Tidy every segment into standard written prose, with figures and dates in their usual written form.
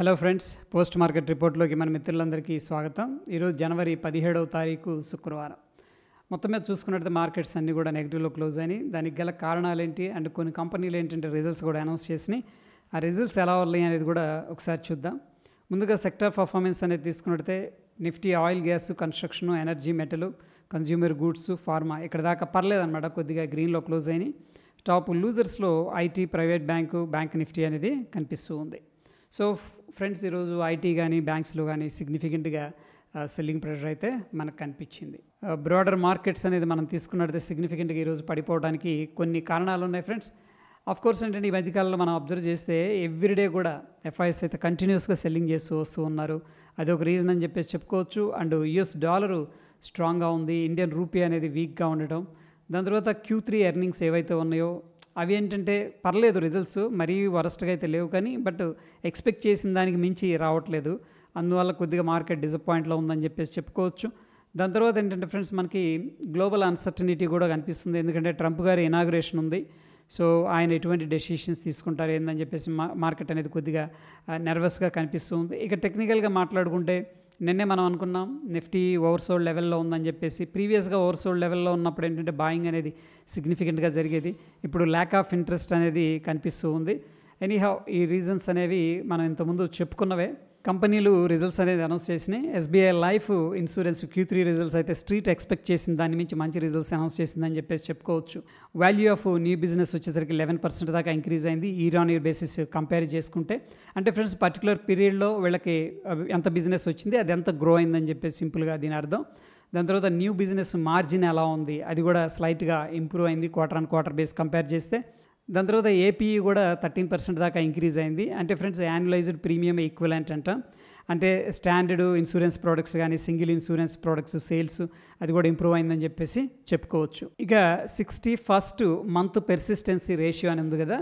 Hello friends, post market రిపోర్ట్లోకి మన మిత్రులందరికీ స్వాగతం. ఈరోజు జనవరి 17వ తారీఖు శుక్రవారం. మొత్తం మీద చూసుకున్నట్లయితే మార్కెట్స్ అన్నీ కూడా నెగిటివ్లో క్లోజ్ అయినాయి. దానికి గల కారణాలు ఏంటి అండ్ కొన్ని కంపెనీలు ఏంటంటే రిజల్ట్స్ కూడా అనౌన్స్ చేసినాయి. ఆ రిజల్ట్స్ ఎలా ఉన్నాయి అనేది కూడా ఒకసారి చూద్దాం. ముందుగా సెక్టర్ పర్ఫార్మెన్స్ అనేది తీసుకున్నట్లయితే Nifty oil, gas, construction, energy, metal, consumer goods, pharma ఇక్కడ దాకా పర్లేదన్నమాట, కొద్దిగా గ్రీన్లో క్లోజ్ అయినాయి. టాప్ లూజర్స్లో ఐటీ, ప్రైవేట్ బ్యాంక్ నిఫ్టీ అనేది కనిపిస్తూ ఉంది. సో ఫ్రెండ్స్, ఈరోజు ఐటీ కానీ బ్యాంక్స్లో కానీ సిగ్నిఫికెంట్గా సెల్లింగ్ ప్రెషర్ అయితే మనకు కనిపించింది. బ్రాడర్ మార్కెట్స్ అనేది మనం తీసుకున్నట్లయితే సిగ్నిఫికెంట్గా ఈరోజు పడిపోవడానికి కొన్ని కారణాలు ఉన్నాయి ఫ్రెండ్స్. ఆఫ్ కోర్స్ ఏంటంటే ఈ మధ్యకాలంలో మనం అబ్జర్వ్ చేస్తే ఎవ్రీడే కూడా ఎఫ్ఐఎస్ అయితే కంటిన్యూస్గా సెల్లింగ్ చేస్తూ వస్తూ ఉన్నారు. అది ఒక రీజన్ అని చెప్పేసి చెప్పుకోవచ్చు. అండ్ యుఎస్ డాలరు స్ట్రాంగ్గా ఉంది, ఇండియన్ రూపీ అనేది వీక్గా ఉండటం, దాని తర్వాత Q3 ఎర్నింగ్స్ ఏవైతే ఉన్నాయో అవి ఏంటంటే పర్లేదు, రిజల్ట్స్ మరీ వరస్ట్గా అయితే లేవు, కానీ బట్ ఎక్స్పెక్ట్ చేసిన దానికి మించి రావట్లేదు. అందువల్ల కొద్దిగా మార్కెట్ డిసప్పాయింట్లో ఉందని చెప్పేసి చెప్పుకోవచ్చు. దాని తర్వాత ఏంటంటే ఫ్రెండ్స్, మనకి గ్లోబల్ అన్సర్టనిటీ కూడా కనిపిస్తుంది. ఎందుకంటే ట్రంప్ గారి ఇనాగ్రేషన్ ఉంది. సో ఆయన ఎటువంటి డెసిషన్స్ తీసుకుంటారు ఏందని చెప్పేసి మార్కెట్ అనేది కొద్దిగా నర్వస్గా కనిపిస్తుంది. ఇక టెక్నికల్గా మాట్లాడుకుంటే నిన్నే మనం అనుకున్నాం నిఫ్టీ ఓవర్సోల్డ్ లెవెల్లో ఉందని చెప్పేసి. ప్రీవియస్గా ఓవర్సోల్డ్ లెవెల్లో ఉన్నప్పుడు ఏంటంటే బాయింగ్ అనేది సిగ్నిఫికెంట్గా జరిగేది. ఇప్పుడు ల్యాక్ ఆఫ్ ఇంట్రెస్ట్ అనేది కనిపిస్తూ ఉంది. ఎనీహౌ ఈ రీజన్స్ అనేవి మనం ఇంతకుముందు చెప్పుకున్నవే. కంపెనీలు రిజల్ట్స్ అనేది అనౌన్స్ చేసినాయి. SBI life insurance Q3 results అయితే స్ట్రీట్ ఎక్స్పెక్ట్ చేసిన దాని నుంచి మంచి రిజల్ట్స్ అనౌన్స్ చేసిందని చెప్పేసి చెప్పుకోవచ్చు. వాల్యూ ఆఫ్ న్యూ బిజినెస్ వచ్చేసరికి 11% దాకా ఇంక్రీజ్ అయింది year on year basis compare చేసుకుంటే. అంటే ఫ్రెండ్స్, పర్టికులర్ పీరియడ్లో వీళ్ళకి ఎంత బిజినెస్ వచ్చింది, అది ఎంత గ్రో అయిందని చెప్పేసి సింపుల్గా దీని అర్థం. దాని తర్వాత న్యూ బిజినెస్ మార్జిన్ ఎలా ఉంది, అది కూడా స్లైట్గా ఇంప్రూవ్ అయింది quarter on quarter base compare చేస్తే. దాని తర్వాత ఏపీఈ కూడా 13% దాకా ఇంక్రీజ్ అయింది. అంటే ఫ్రెండ్స్, యాన్యులైజ్డ్ ప్రీమియం ఈక్వలెంట్ అంట. అంటే స్టాండర్డ్ ఇన్సూరెన్స్ ప్రోడక్ట్స్ కానీ సింగిల్ ఇన్సూరెన్స్ ప్రోడక్ట్స్ సేల్స్ అది కూడా ఇంప్రూవ్ అయిందని చెప్పేసి చెప్పుకోవచ్చు. ఇక 61st మంత్ పెర్సిస్టెన్సీ రేషియో అని ఉంది కదా.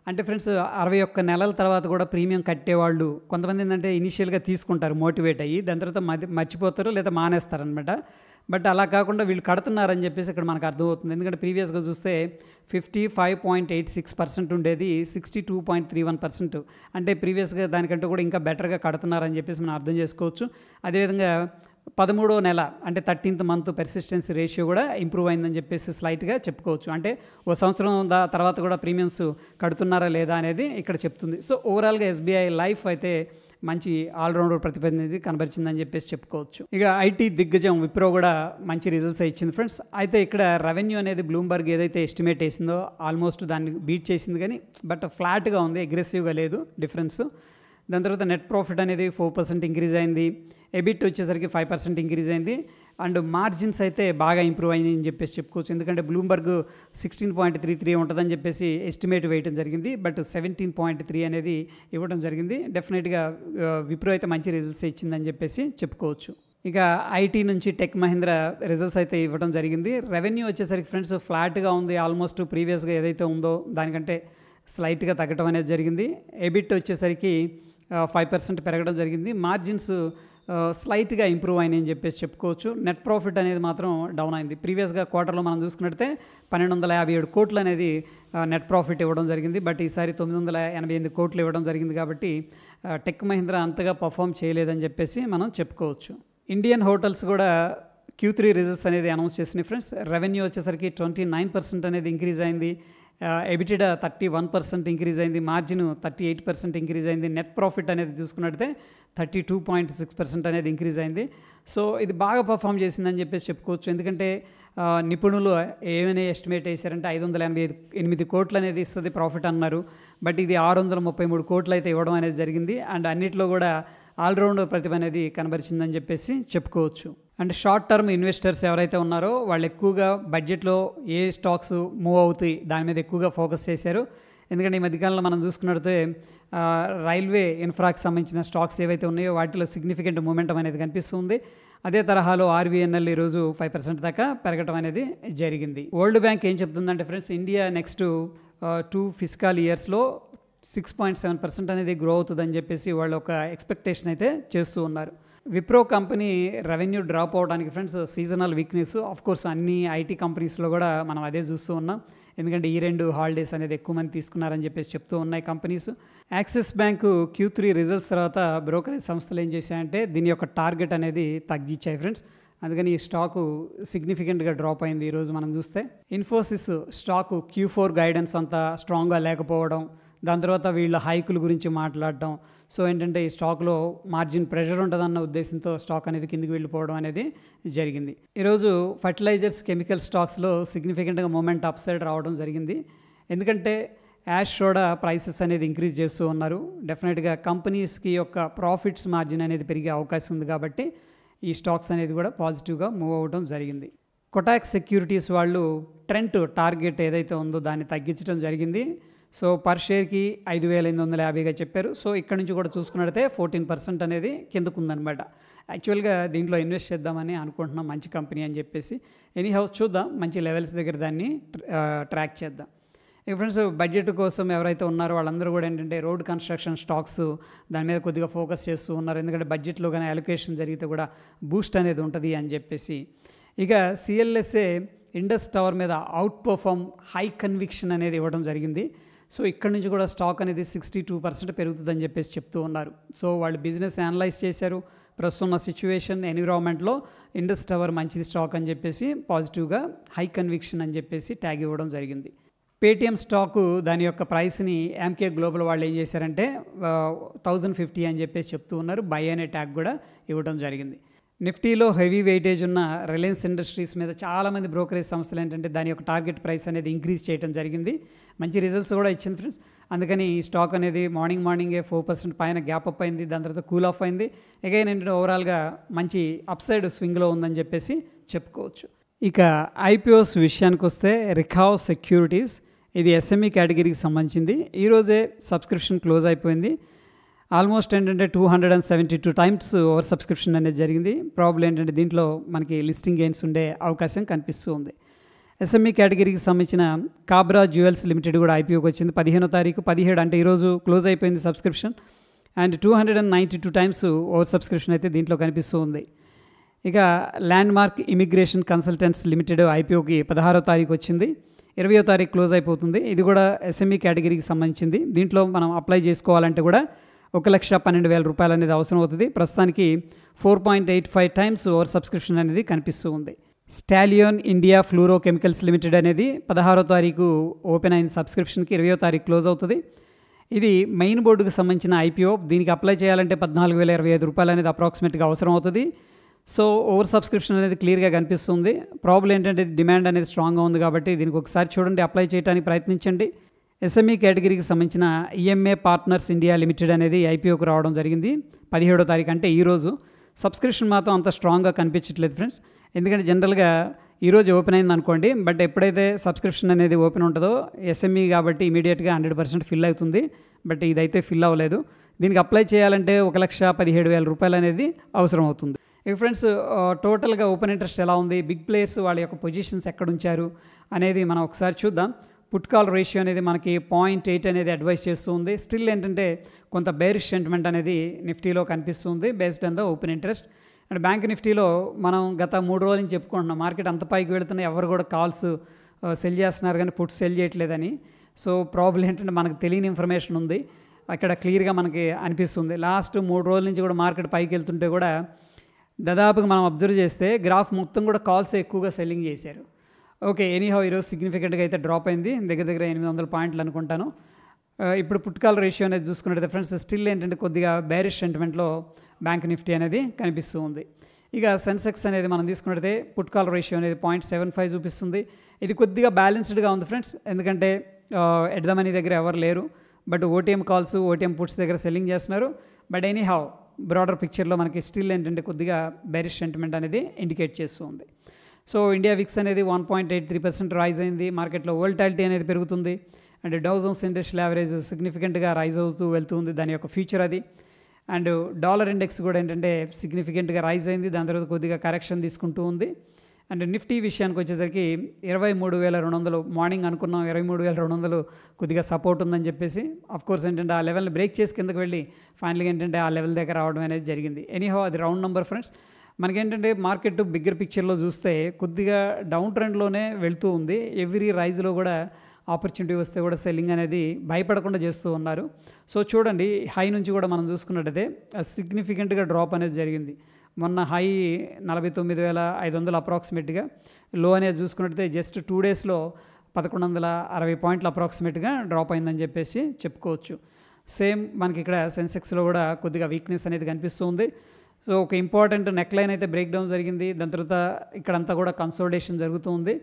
అంటే ఫ్రెండ్స్, 61 నెలల తర్వాత కూడా ప్రీమియం కట్టేవాళ్ళు కొంతమంది ఏంటంటే ఇనిషియల్గా తీసుకుంటారు మోటివేట్ అయ్యి, దాని తర్వాత మర్చిపోతారు లేదా మానేస్తారనమాట. బట్ అలా కాకుండా వీళ్ళు కడుతున్నారని చెప్పేసి ఇక్కడ మనకు అర్థమవుతుంది. ఎందుకంటే ప్రీవియస్గా చూస్తే 55.86% ఉండేది 62.31%. అంటే ప్రీవియస్గా దానికంటే కూడా ఇంకా బెటర్గా కడుతున్నారని చెప్పేసి మనం అర్థం చేసుకోవచ్చు. అదేవిధంగా 13వ నెల అంటే 13th మంత్ పెర్సిస్టెన్సీ రేషియో కూడా ఇంప్రూవ్ అయిందని చెప్పేసి స్లైట్గా చెప్పుకోవచ్చు. అంటే ఓ సంవత్సరం తర్వాత కూడా ప్రీమియమ్స్ కడుతున్నారా లేదా అనేది ఇక్కడ చెప్తుంది. సో ఓవరాల్గా ఎస్బీఐ లైఫ్ అయితే మంచి ఆల్రౌండర్ ప్రతిపాదన కనబరిచిందని చెప్పేసి చెప్పుకోవచ్చు. ఇక ఐటీ దిగ్గజం విప్రో కూడా మంచి రిజల్ట్స్ ఇచ్చింది ఫ్రెండ్స్. అయితే ఇక్కడ రెవెన్యూ అనేది బ్లూంబర్గ్ ఏదైతే ఎస్టిమేట్ వేసిందో ఆల్మోస్ట్ దాన్ని బీట్ చేసింది, కానీ బట్ ఫ్లాట్గా ఉంది, అగ్రెసివ్గా లేదు డిఫరెన్స్. దాని తర్వాత నెట్ ప్రాఫిట్ అనేది 4% ఇంక్రీజ్ అయింది. ఎబిట్ వచ్చేసరికి 5% ఇంక్రీజ్ అయింది. అండ్ మార్జిన్స్ అయితే బాగా ఇంప్రూవ్ అయింది అని చెప్పేసి చెప్పుకోవచ్చు. ఎందుకంటే బ్లూంబర్గ్ 16.33 ఉంటుందని చెప్పేసి ఎస్టిమేట్ వేయడం జరిగింది, బట్ 17.3 అనేది ఇవ్వడం జరిగింది. డెఫినెట్గా విప్రో అయితే మంచి రిజల్ట్స్ ఇచ్చిందని చెప్పేసి చెప్పుకోవచ్చు. ఇక ఐటీ నుంచి టెక్ మహీంద్రా రిజల్ట్స్ అయితే ఇవ్వడం జరిగింది. రెవెన్యూ వచ్చేసరికి ఫ్రెండ్స్ ఫ్లాట్గా ఉంది, ఆల్మోస్ట్ ప్రీవియస్గా ఏదైతే ఉందో దానికంటే స్లైట్గా తగ్గడం అనేది జరిగింది. ఎబిట్ వచ్చేసరికి 5% పెరగడం జరిగింది. మార్జిన్స్ స్లైట్గా ఇంప్రూవ్ అయినాయని చెప్పేసి చెప్పుకోవచ్చు. నెట్ ప్రాఫిట్ అనేది మాత్రం డౌన్ అయింది. ప్రీవియస్గా క్వార్టర్లో మనం చూసుకున్నట్టే 1257 కోట్లు అనేది నెట్ ప్రాఫిట్ ఇవ్వడం జరిగింది, బట్ ఈసారి 988 కోట్లు ఇవ్వడం జరిగింది. కాబట్టి టెక్ మహీంద్రా అంతగా పర్ఫామ్ చేయలేదని చెప్పేసి మనం చెప్పుకోవచ్చు. ఇండియన్ హోటల్స్ కూడా Q3 రిజల్ట్స్ అనేది అనౌన్స్ చేసినాయి ఫ్రెండ్స్. రెవెన్యూ వచ్చేసరికి 29% అనేది ఇంక్రీజ్ అయింది. ఎబిటిడా 31% ఇంక్రీజ్ అయింది. మార్జిన్ 38% ఇంక్రీజ్ అయింది. నెట్ ప్రాఫిట్ అనేది చూసుకున్నట్లయితే 32.6% అనేది ఇంక్రీజ్ అయింది. సో ఇది బాగా పర్ఫామ్ చేసిందని చెప్పేసి చెప్పుకోవచ్చు. ఎందుకంటే నిపుణులు ఏమైనా ఎస్టిమేట్ వేశారంటే 588 కోట్లు అనేది ఇస్తుంది ప్రాఫిట్ అన్నారు, బట్ ఇది 633 కోట్లు అయితే ఇవ్వడం అనేది జరిగింది. అండ్ అన్నిట్లో కూడా ఆల్రౌండ్ ప్రతిభ అనేది కనబరిచిందని చెప్పేసి చెప్పుకోవచ్చు. అండ్ షార్ట్ టర్మ్ ఇన్వెస్టర్స్ ఎవరైతే ఉన్నారో వాళ్ళు ఎక్కువగా బడ్జెట్లో ఏ స్టాక్స్ మూవ్ అవుతాయి దాని మీద ఎక్కువగా ఫోకస్ చేశారు. ఎందుకంటే ఈ మధ్యకాలంలో మనం చూసుకున్నట్లయితే రైల్వే ఇన్ఫ్రాకి సంబంధించిన స్టాక్స్ ఏవైతే ఉన్నాయో వాటిలో సిగ్నిఫికెంట్ మూమెంటం అనేది కనిపిస్తుంది. అదే తరహాలో RVNL ఈరోజు 5% దాకా పెరగడం అనేది జరిగింది. వరల్డ్ బ్యాంక్ ఏం చెప్తుందంటే ఫ్రెండ్స్, ఇండియా నెక్స్ట్ 2 ఫిస్కల్ ఇయర్స్లో 6.7% అనేది గ్రో అవుతుందని చెప్పేసి వాళ్ళు ఒక ఎక్స్పెక్టేషన్ అయితే చేస్తూ ఉన్నారు. విప్రో కంపెనీ రెవెన్యూ డ్రాప్ అవడానికి friends seasonal weakness. Of course అన్ని ఐటీ కంపెనీస్లో కూడా మనం అదే చూస్తూ ఉన్నాం. ఎందుకంటే ఈ 2 హాలిడేస్ అనేది ఎక్కువ మంది తీసుకున్నారని చెప్పేసి చెప్తూ ఉన్నాయి companies. Axis bank Q3 results తర్వాత బ్రోకరేజ్ సంస్థలు ఏం చేశాయంటే దీని యొక్క టార్గెట్ అనేది తగ్గించాయి ఫ్రెండ్స్. అందుకని ఈ స్టాకు సిగ్నిఫికెంట్గా డ్రాప్ అయింది ఈరోజు మనం చూస్తే. ఇన్ఫోసిస్ స్టాకు Q4 గైడెన్స్ అంతా స్ట్రాంగ్గా లేకపోవడం, దాని తర్వాత వీళ్ళ హైకుల గురించి మాట్లాడడం, సో ఏంటంటే ఈ స్టాక్లో మార్జిన్ ప్రెషర్ ఉంటుందన్న ఉద్దేశంతో స్టాక్ అనేది కిందికి వెళ్ళిపోవడం అనేది జరిగింది. ఈరోజు ఫర్టిలైజర్స్ కెమికల్ స్టాక్స్లో సిగ్నిఫికెంట్గా మూమెంట్ అప్ సైడ్ రావడం జరిగింది. ఎందుకంటే యాష్ సోడా ప్రైసెస్ అనేది ఇంక్రీజ్ చేస్తూ ఉన్నారు. డెఫినెట్గా కంపెనీస్కి యొక్క ప్రాఫిట్స్ మార్జిన్ అనేది పెరిగే అవకాశం ఉంది కాబట్టి ఈ స్టాక్స్ అనేది కూడా పాజిటివ్గా మూవ్ అవ్వడం జరిగింది. కొటాక్ సెక్యూరిటీస్ వాళ్ళు ట్రెంట్ టార్గెట్ ఏదైతే ఉందో దాన్ని తగ్గించడం జరిగింది. సో పర్ షేర్కి 5,850గా చెప్పారు. సో ఇక్కడ నుంచి కూడా చూసుకున్నట్లయితే 14% అనేది కిందకు ఉందన్నమాట. యాక్చువల్గా దీంట్లో ఇన్వెస్ట్ చేద్దామని అనుకుంటున్నాం, మంచి కంపెనీ అని చెప్పేసి. ఎనీ హౌస్ చూద్దాం, మంచి లెవెల్స్ దగ్గర దాన్ని ట్రాక్ చేద్దాం. ఇక ఫ్రెండ్స్, బడ్జెట్ కోసం ఎవరైతే ఉన్నారో వాళ్ళందరూ కూడా ఏంటంటే రోడ్ కన్స్ట్రక్షన్ స్టాక్స్ దాని మీద కొద్దిగా ఫోకస్ చేస్తూ ఉన్నారు. ఎందుకంటే బడ్జెట్లో కానీ అలొకేషన్ జరిగితే కూడా బూస్ట్ అనేది ఉంటుంది అని చెప్పేసి. ఇక CLSA ఇండస్ టవర్ మీద అవుట్ పర్ఫార్మ్ హై కన్విక్షన్ అనేది ఇవ్వడం జరిగింది. సో ఇక్కడ నుంచి కూడా స్టాక్ అనేది 62% పెరుగుతుందని చెప్పేసి చెప్తూ ఉన్నారు. సో వాళ్ళు బిజినెస్ అనలైజ్ చేశారు, ప్రస్తుతం ఉన్న సిచ్యువేషన్ ఎన్విరాన్మెంట్లో ఇండస్ టవర్ మంచిది స్టాక్ అని చెప్పేసి పాజిటివ్గా హై కన్విక్షన్ అని చెప్పేసి ట్యాగ్ ఇవ్వడం జరిగింది. పేటిఎం స్టాకు దాని యొక్క ప్రైస్ని ఎంకే గ్లోబల్ వాళ్ళు ఏం చేశారంటే 1050 అని చెప్పేసి చెప్తూ ఉన్నారు. బై అనే ట్యాగ్ కూడా ఇవ్వడం జరిగింది. నిఫ్టీలో హెవీ వెయిటేజ్ ఉన్న రిలయన్స్ ఇండస్ట్రీస్ మీద చాలామంది బ్రోకరేజ్ సంస్థలు ఏంటంటే దాని యొక్క టార్గెట్ ప్రైస్ అనేది ఇంక్రీజ్ చేయడం జరిగింది. మంచి రిజల్ట్స్ కూడా ఇచ్చింది ఫ్రెండ్స్. అందుకని ఈ స్టాక్ అనేది మార్నింగే 4% పైన గ్యాప్ అప్ అయింది, దాని తర్వాత కూల్ ఆఫ్ అయింది. అగైన్ ఏంటంటే ఓవరాల్గా మంచి అప్సైడ్ స్వింగ్లో ఉందని చెప్పేసి చెప్పుకోవచ్చు. ఇక IPOస్ విషయానికి వస్తే రికావ్ సెక్యూరిటీస్ ఇది SME కేటగిరీకి సంబంధించింది. ఈరోజే సబ్స్క్రిప్షన్ క్లోజ్ అయిపోయింది. ఆల్మోస్ట్ ఏంటంటే 272 టైమ్స్ ఓవర్ సబ్స్క్రిప్షన్ అనేది జరిగింది. ప్రాబ్లం ఏంటంటే దీంట్లో మనకి లిస్టింగ్ గెయిన్స్ ఉండే అవకాశం కనిపిస్తూ ఉంది. SME కేటగిరీకి సంబంధించిన కాబ్రా జ్యువెల్స్ లిమిటెడ్ కూడా IPOకి వచ్చింది 15వ తారీఖు 17 అంటే ఈరోజు క్లోజ్ అయిపోయింది subscription. And 292 times over subscription అయితే దీంట్లో కనిపిస్తూ ఉంది. ఇక landmark immigration consultants limited IPOకి 16వ తారీఖు వచ్చింది, 20వ తారీఖు క్లోజ్ అయిపోతుంది. ఇది కూడా SME కేటగిరీకి సంబంధించింది. దీంట్లో మనం అప్లై చేసుకోవాలంటే కూడా 1,12,000 రూపాయలు అనేది అవసరం అవుతుంది. ప్రస్తుతానికి 4.85 టైమ్స్ ఓవర్ సబ్స్క్రిప్షన్ అనేది కనిపిస్తూ ఉంది. స్టాలియోన్ ఇండియా ఫ్లూరో కెమికల్స్ లిమిటెడ్ అనేది 16వ తారీఖు ఓపెన్ అయిన సబ్స్క్రిప్షన్కి 20వ తారీఖు క్లోజ్ అవుతుంది. ఇది మెయిన్ బోర్డుకు సంబంధించిన IPO. దీనికి అప్లై చేయాలంటే 14,025 రూపాయలు అనేది అప్రాక్సిమేట్గా అవసరం అవుతుంది. సో ఓవర్ సబ్స్క్రిప్షన్ అనేది క్లియర్గా కనిపిస్తుంది. ప్రాబ్లం ఏంటంటే డిమాండ్ అనేది స్ట్రాంగ్గా ఉంది కాబట్టి దీనికి ఒకసారి చూడండి, అప్లై చేయడానికి ప్రయత్నించండి. SME కేటగిరీకి సంబంధించిన EMA పార్ట్నర్స్ ఇండియా లిమిటెడ్ అనేది IPOకి రావడం జరిగింది 17వ తారీఖు అంటే ఈరోజు. సబ్స్క్రిప్షన్ మాత్రం అంత స్ట్రాంగ్గా కనిపించట్లేదు ఫ్రెండ్స్. ఎందుకంటే జనరల్గా ఈరోజు ఓపెన్ అయింది అనుకోండి, బట్ ఎప్పుడైతే సబ్స్క్రిప్షన్ అనేది ఓపెన్ ఉంటుందో SME కాబట్టి ఇమీడియట్గా 100% ఫిల్ అవుతుంది. బట్ ఇదైతే ఫిల్ అవ్వలేదు. దీనికి అప్లై చేయాలంటే 1,17,000 రూపాయలు అనేది అవసరం అవుతుంది. ఇక ఫ్రెండ్స్, టోటల్గా ఓపెన్ ఇంట్రెస్ట్ ఎలా ఉంది, బిగ్ ప్లేయర్స్ వాళ్ళ యొక్క పొజిషన్స్ ఎక్కడ ఉంచారు అనేది మనం ఒకసారి చూద్దాం. పుట్ కాల్ రేషియో అనేది మనకి 0.8 అనేది అడ్వైస్ చేస్తూ ఉంది. స్టిల్ ఏంటంటే కొంత బేరిష్ సెంటిమెంట్ అనేది నిఫ్టీలో కనిపిస్తుంది based on the open interest. And bank నిఫ్టీలో మనం గత 3 రోజుల నుంచి చెప్పుకుంటున్నాం మార్కెట్ అంత పైకి వెళుతున్నా ఎవరు కూడా కాల్స్ సెల్ చేస్తున్నారు కానీ పుట్స్ సెల్ చేయట్లేదని. సో ప్రాబ్లం ఏంటంటే మనకు తెలియని ఇన్ఫర్మేషన్ ఉంది అక్కడ క్లియర్గా మనకి అనిపిస్తుంది. లాస్ట్ 3 రోజుల నుంచి కూడా మార్కెట్ పైకి వెళ్తుంటే కూడా దాదాపుగా మనం అబ్జర్వ్ చేస్తే గ్రాఫ్ మొత్తం కూడా కాల్స్ ఎక్కువగా సెల్లింగ్ చేశారు. ఓకే, ఎనీహౌ ఈరోజు సిగ్నిఫికెంట్గా అయితే డ్రాప్ అయింది, దగ్గర 800 పాయింట్లు అనుకుంటాను. ఇప్పుడు పుట్ కాల్ రేషియో అనేది చూసుకున్నట్లయితే ఫ్రెండ్స్ స్టిల్ ఏంటంటే కొద్దిగా బేరిష్ సెంటిమెంట్లో బ్యాంక్ నిఫ్టీ అనేది కనిపిస్తూ ఉంది. ఇక సెన్సెక్స్ అనేది మనం తీసుకున్నట్లయితే పుట్ కాల్ రేషియో అనేది 0.75 చూపిస్తుంది. ఇది కొద్దిగా బ్యాలెన్స్డ్గా ఉంది ఫ్రెండ్స్, ఎందుకంటే ఎట్ ద మనీ దగ్గర ఎవరు లేరు, but OTM calls OTM puts దగ్గర సెల్లింగ్ చేస్తున్నారు. బట్ ఎనీహౌ బ్రాడర్ పిక్చర్లో మనకి స్టిల్ ఏంటంటే కొద్దిగా బేరిష్ సెంటిమెంట్ అనేది ఇండికేట్ చేస్తూ ఉంది. సో ఇండియా విక్స్ అనేది 1.83% రైజ్ అయింది. మార్కెట్లో వోల్టాలిటీ అనేది పెరుగుతుంది. And Dow Jones industrial average సిగ్నిఫికెంట్గా రైజ్ అవుతూ వెళ్తుంది, దాని యొక్క ఫ్యూచర్ అది. అండ్ డాలర్ ఇండెక్స్ కూడా ఏంటంటే సిగ్నిఫికెంట్గా రైజ్ అయింది, దాని తర్వాత కొద్దిగా కరెక్షన్ తీసుకుంటూ ఉంది. అండ్ నిఫ్టీ విషయానికి వచ్చేసరికి 23,200 మార్నింగ్ అనుకున్నాం 23,200 కొద్దిగా సపోర్ట్ ఉందని చెప్పేసి కోర్స్ ఏంటంటే ఆ లెవెల్ని బ్రేక్ చేసి కిందకి వెళ్ళి ఫైనల్గా ఏంటంటే ఆ లెవెల్ దగ్గర రావడం అనేది జరిగింది. ఎనీహౌ అది రౌండ్ నెంబర్ ఫ్రెండ్స్. మనకేంటంటే మార్కెట్ బిగ్గర్ పిక్చర్లో చూస్తే కొద్దిగా డౌన్ ట్రెండ్లోనే వెళ్తూ ఉంది. ఎవ్రీ రైజ్లో కూడా ఆపర్చునిటీ వస్తే కూడా సెల్లింగ్ అనేది భయపడకుండా చేస్తూ ఉన్నారు. సో చూడండి, హై నుంచి కూడా మనం చూసుకున్నట్టయితే సిగ్నిఫికెంట్గా డ్రాప్ అనేది జరిగింది. మొన్న హై 49,500 అప్రాక్సిమేట్గా, లో అనేది చూసుకున్నట్టయితే జస్ట్ 2 డేస్లో 1,160 పాయింట్లు అప్రాక్సిమేట్గా డ్రాప్ అయిందని చెప్పేసి చెప్పుకోవచ్చు. సేమ్ మనకి ఇక్కడ సెన్సెక్స్లో కూడా కొద్దిగా వీక్నెస్ అనేది కనిపిస్తుంది. సో ఒక ఇంపార్టెంట్ నెక్ లైన్ అయితే బ్రేక్ డౌన్ జరిగింది. దాని తర్వాత ఇక్కడంతా కూడా కన్సోలిడేషన్ జరుగుతూ ఉంది.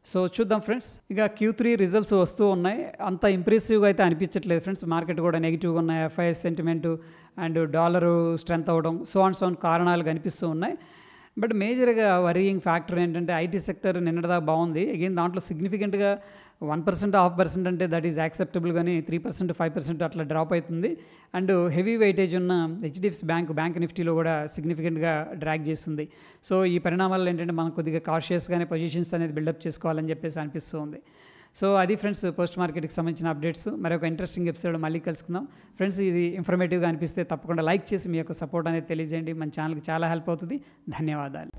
సో చూద్దాం ఫ్రెండ్స్. ఇక Q3 రిజల్ట్స్ వస్తూ ఉన్నాయి. అంత ఇంప్రెసివ్గా అయితే అనిపించట్లేదు ఫ్రెండ్స్. మార్కెట్ కూడా నెగిటివ్గా ఉన్నాయి. FIS sentiment and dollar strength అవ్వడం సో కారణాలు కనిపిస్తూ ఉన్నాయి. బట్ మేజర్గా వరీయింగ్ ఫ్యాక్టర్ ఏంటంటే ఐటీ సెక్టర్ నిన్నటిదాకా బాగుంది. అగైన్ దాంట్లో సిగ్నిఫికెంట్గా 1%, 0.5% అంటే దట్ ఈజ్ యాక్సెప్టబుల్, కానీ 3%, 5% అట్లా డ్రాప్ అవుతుంది. అండ్ హెవీ వెయిటేజ్ ఉన్న HDFC బ్యాంక్ నిఫ్టీలో కూడా సిగ్నిఫికెంట్గా డ్రాగ్ చేస్తుంది. సో ఈ పరిణామాలు ఏంటంటే మనం కొద్దిగా కాషియస్గానే పొజిషన్స్ అనేది బిల్డప్ చేసుకోవాలని చెప్పేసి అనిపిస్తుంది. సో అది ఫ్రెండ్స్ పోస్ట్ మార్కెట్కి సంబంధించిన అప్డేట్స్. మరి ఒక ఇంట్రెస్టింగ్ ఎపిసోడ్ మళ్ళీ కలుసుకుందాం ఫ్రెండ్స్. ఇది ఇన్ఫర్మేటివ్గా అనిపిస్తే తప్పకుండా లైక్ చేసి మీ యొక్క సపోర్ట్ అనేది తెలియజేయండి. మన ఛానల్కి చాలా హెల్ప్ అవుతుంది. ధన్యవాదాలు.